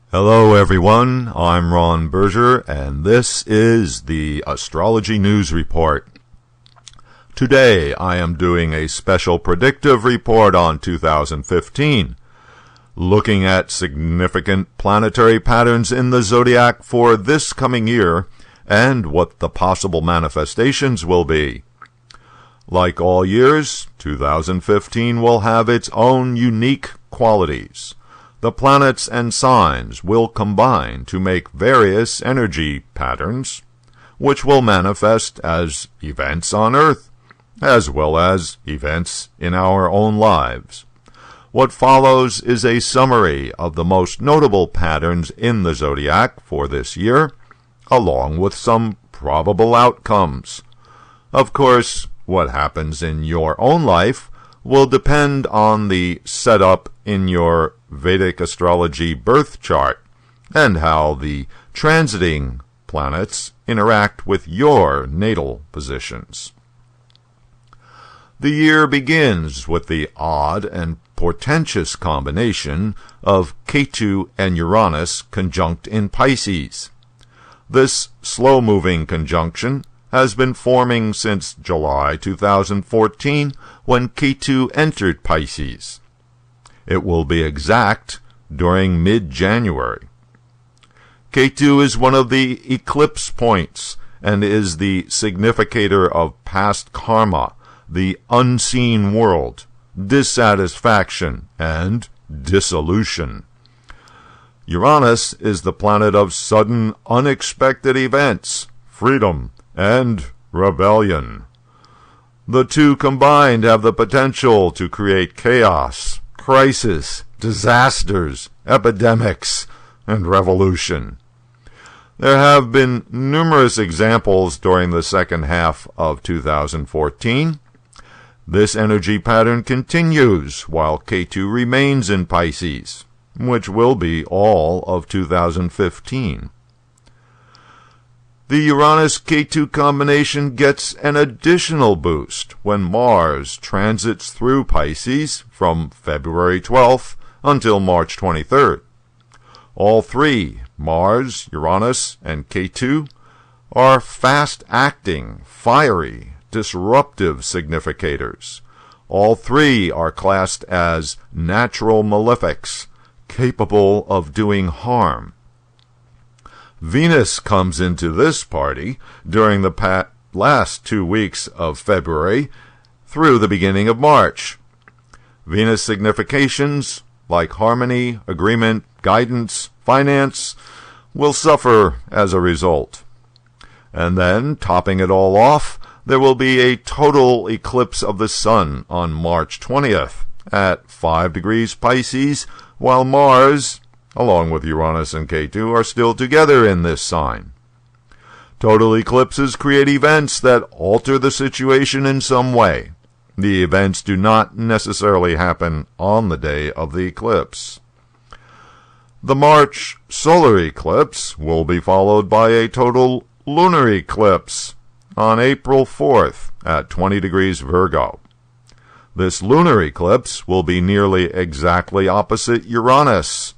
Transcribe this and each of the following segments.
Hello everyone, I'm Ron Berger, and this is the Astrology News Report. Today I am doing a special predictive report on 2015, looking at significant planetary patterns in the zodiac for this coming year and what the possible manifestations will be. Like all years, 2015 will have its own unique qualities. The planets and signs will combine to make various energy patterns, which will manifest as events on Earth, as well as events in our own lives. What follows is a summary of the most notable patterns in the zodiac for this year, along with some probable outcomes. Of course, what happens in your own life will depend on the setup in your Vedic astrology birth chart and how the transiting planets interact with your natal positions. The year begins with the odd and portentous combination of Ketu and Uranus conjunct in Pisces. This slow-moving conjunction has been forming since July 2014 when Ketu entered Pisces. It will be exact during mid-January. Ketu is one of the eclipse points and is the significator of past karma, the unseen world, dissatisfaction, and dissolution. Uranus is the planet of sudden, unexpected events, freedom, and rebellion. The two combined have the potential to create chaos, crisis, disasters, epidemics, and revolution. There have been numerous examples during the second half of 2014. This energy pattern continues while Ketu remains in Pisces, which will be all of 2015. The Uranus-Ketu combination gets an additional boost when Mars transits through Pisces from February 12th until March 23rd. All three, Mars, Uranus, and Ketu, are fast-acting, fiery, disruptive significators. All three are classed as natural malefics, capable of doing harm. Venus comes into this party during the last 2 weeks of February through the beginning of March. Venus significations like harmony, agreement, guidance, finance will suffer as a result. And then, topping it all off, there will be a total eclipse of the Sun on March 20th at 5 degrees Pisces, while Mars, along with Uranus and Ketu, are still together in this sign. Total eclipses create events that alter the situation in some way. The events do not necessarily happen on the day of the eclipse. The March solar eclipse will be followed by a total lunar eclipse on April 4th at 20 degrees Virgo. This lunar eclipse will be nearly exactly opposite Uranus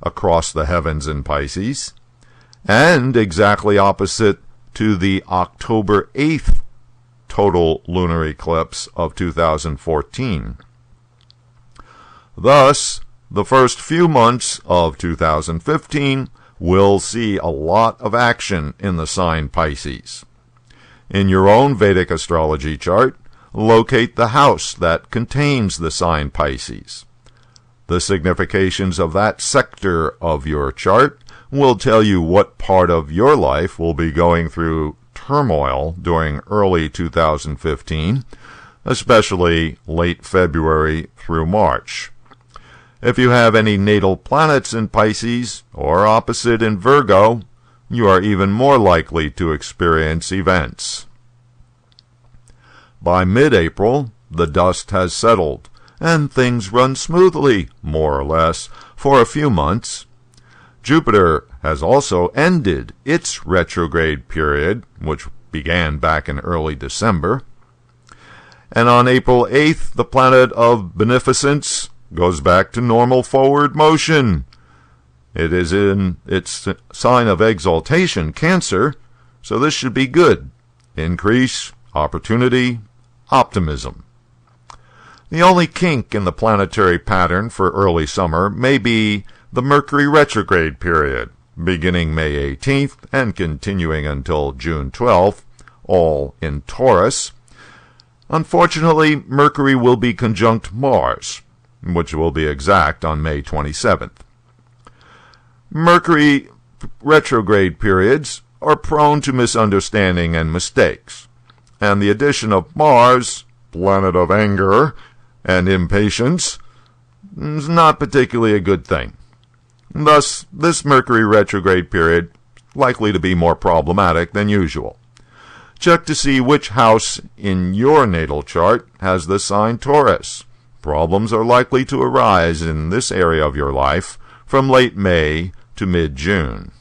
across the heavens in Pisces, and exactly opposite to the October 8th total lunar eclipse of 2014. Thus, the first few months of 2015 will see a lot of action in the sign Pisces. In your own Vedic astrology chart, locate the house that contains the sign Pisces. The significations of that sector of your chart will tell you what part of your life will be going through turmoil during early 2015, especially late February through March. If you have any natal planets in Pisces or opposite in Virgo, you are even more likely to experience events. By mid-April, the dust has settled, and things run smoothly, more or less, for a few months. Jupiter has also ended its retrograde period, which began back in early December. And on April 8th, the planet of beneficence goes back to normal forward motion. It is in its sign of exaltation, Cancer, so this should be good. Increase, opportunity, optimism. The only kink in the planetary pattern for early summer may be the Mercury retrograde period, beginning May 18th and continuing until June 12th, all in Taurus. Unfortunately, Mercury will be conjunct Mars, which will be exact on May 27th. Mercury retrograde periods are prone to misunderstanding and mistakes, and the addition of Mars, planet of anger and impatience, is not particularly a good thing. Thus, this Mercury retrograde period is likely to be more problematic than usual. Check to see which house in your natal chart has the sign Taurus. Problems are likely to arise in this area of your life from late May to mid-June.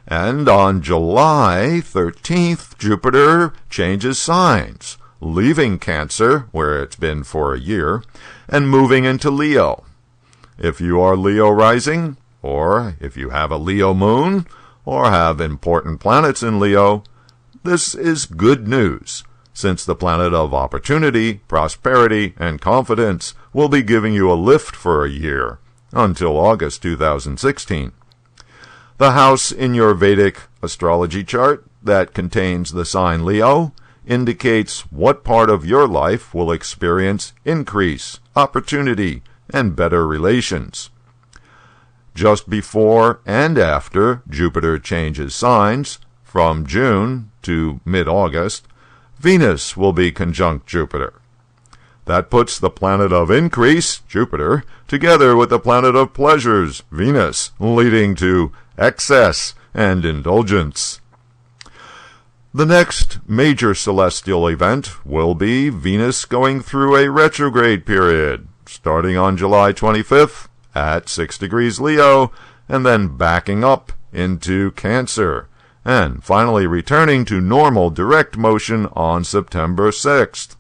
And on July 13th, Jupiter changes signs, leaving Cancer, where it's been for a year, and moving into Leo. If you are Leo rising, or if you have a Leo moon, or have important planets in Leo, this is good news, since the planet of opportunity, prosperity, and confidence will be giving you a lift for a year, until August 2016. The house in your Vedic astrology chart that contains the sign Leo indicates what part of your life will experience increase, opportunity, and better relations. Just before and after Jupiter changes signs, from June to mid-August, Venus will be conjunct Jupiter. That puts the planet of increase, Jupiter, together with the planet of pleasures, Venus, leading to excess and indulgence. The next major celestial event will be Venus going through a retrograde period, starting on July 25th at 6 degrees Leo, and then backing up into Cancer, and finally returning to normal direct motion on September 6th.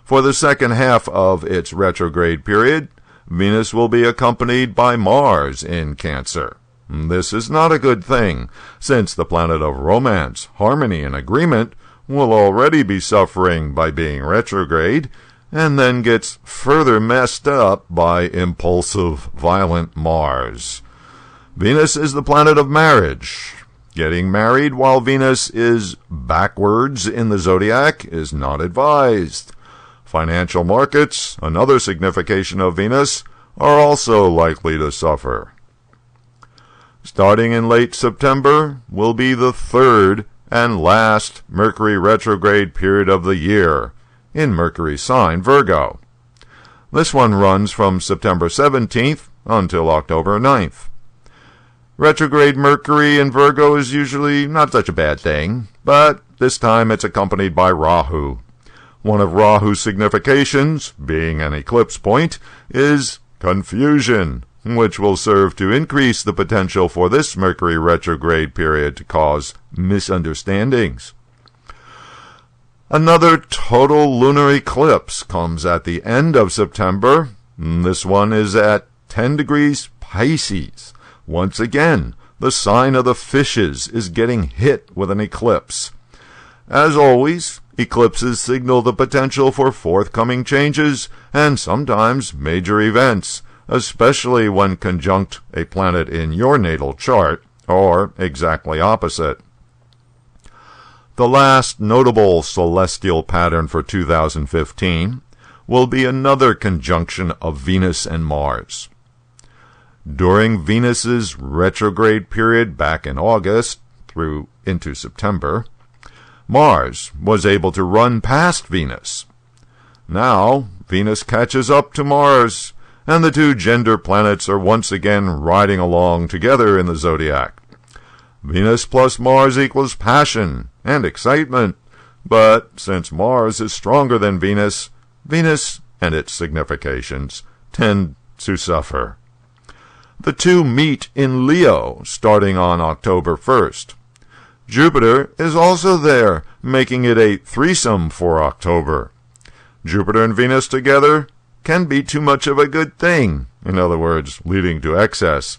For the second half of its retrograde period, Venus will be accompanied by Mars in Cancer. This is not a good thing, since the planet of romance, harmony, and agreement will already be suffering by being retrograde, and then gets further messed up by impulsive, violent Mars. Venus is the planet of marriage. Getting married while Venus is backwards in the zodiac is not advised. Financial markets, another signification of Venus, are also likely to suffer. Starting in late September will be the third and last Mercury retrograde period of the year, in Mercury's sign Virgo. This one runs from September 17th until October 9th. Retrograde Mercury in Virgo is usually not such a bad thing, but this time it's accompanied by Rahu. One of Rahu's significations, being an eclipse point, is confusion, which will serve to increase the potential for this Mercury retrograde period to cause misunderstandings. Another total lunar eclipse comes at the end of September. This one is at 10 degrees Pisces. Once again, the sign of the fishes is getting hit with an eclipse. As always, eclipses signal the potential for forthcoming changes and sometimes major events, especially when conjunct a planet in your natal chart, or exactly opposite. The last notable celestial pattern for 2015 will be another conjunction of Venus and Mars. During Venus's retrograde period back in August through into September, Mars was able to run past Venus. Now, Venus catches up to Mars, and the two gender planets are once again riding along together in the zodiac. Venus plus Mars equals passion and excitement, but since Mars is stronger than Venus, Venus and its significations tend to suffer. The two meet in Leo starting on October 1st. Jupiter is also there, making it a threesome for October. Jupiter and Venus together can be too much of a good thing, in other words, leading to excess.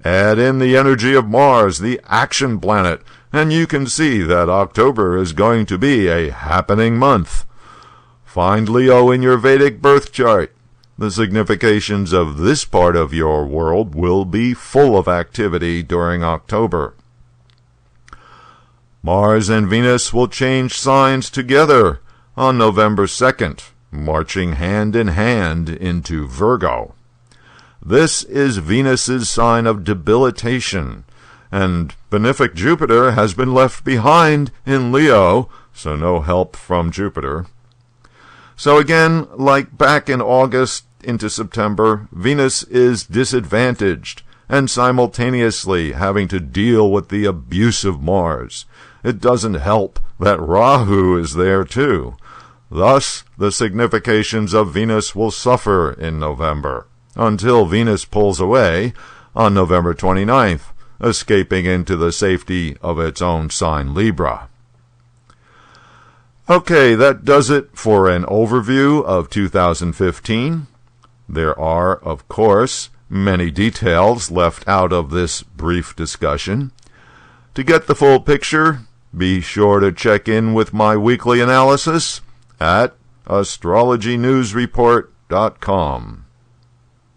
Add in the energy of Mars, the action planet, and you can see that October is going to be a happening month. Find Leo in your Vedic birth chart. The significations of this part of your world will be full of activity during October. Mars and Venus will change signs together on November 2nd, marching hand in hand into Virgo. This is Venus's sign of debilitation, and benefic Jupiter has been left behind in Leo, so no help from Jupiter. So again, like back in August into September, Venus is disadvantaged and simultaneously having to deal with the abuse of Mars. It doesn't help that Rahu is there too. Thus, the significations of Venus will suffer in November, until Venus pulls away on November 29th, escaping into the safety of its own sign Libra. Okay, that does it for an overview of 2015. There are, of course, many details left out of this brief discussion. To get the full picture, be sure to check in with my weekly analysis at astrologynewsreport.com.